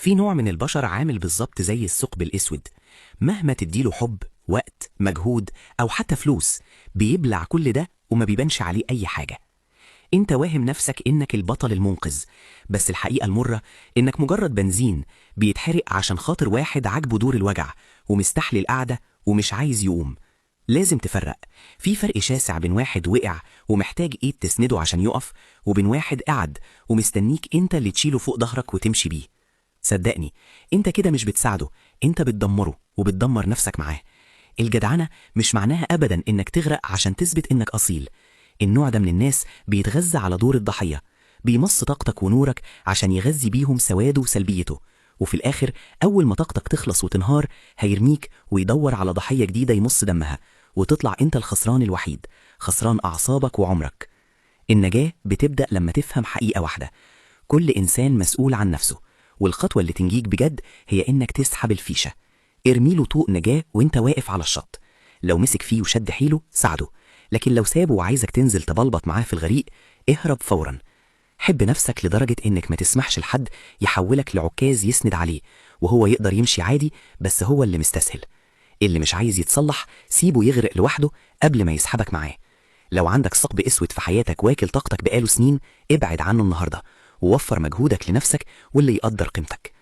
في نوع من البشر عامل بالظبط زي الثقب الأسود، مهما تديله حب، وقت، مجهود أو حتى فلوس بيبلع كل ده وما بيبانش عليه أي حاجة. انت واهم نفسك انك البطل المنقذ، بس الحقيقة المرة انك مجرد بنزين بيتحرق عشان خاطر واحد عاجبه دور الوجع ومستحلي القعدة ومش عايز يقوم. لازم تفرق، في فرق شاسع بين واحد وقع ومحتاج ايد تسنده عشان يقف، وبين واحد قعد ومستنيك انت اللي تشيله فوق ظهرك وتمشي بيه. صدقني، انت كده مش بتساعده، انت بتدمره وبتدمر نفسك معاه. الجدعنة مش معناها ابدا انك تغرق عشان تثبت انك اصيل. النوع ده من الناس بيتغذى على دور الضحية، بيمص طاقتك ونورك عشان يغذي بيهم سواده وسلبيته، وفي الآخر أول ما طاقتك تخلص وتنهار هيرميك ويدور على ضحية جديدة يمص دمها، وتطلع أنت الخسران الوحيد، خسران أعصابك وعمرك. النجاة بتبدأ لما تفهم حقيقة واحدة: كل إنسان مسؤول عن نفسه، والخطوة اللي تنجيك بجد هي إنك تسحب الفيشة. ارميله طوق نجاة وإنت واقف على الشط، لو مسك فيه وشد حيله ساعده، لكن لو سابه وعايزك تنزل تبلبط معاه في الغريق اهرب فورا. حب نفسك لدرجة إنك ما تسمحش لحد يحولك لعكاز يسند عليه، وهو يقدر يمشي عادي بس هو اللي مستسهل. اللي مش عايز يتصلح سيبه يغرق لوحده قبل ما يسحبك معاه. لو عندك ثقب أسود في حياتك واكل طاقتك بقاله سنين، ابعد عنه النهاردة ووفر مجهودك لنفسك واللي يقدر قيمتك.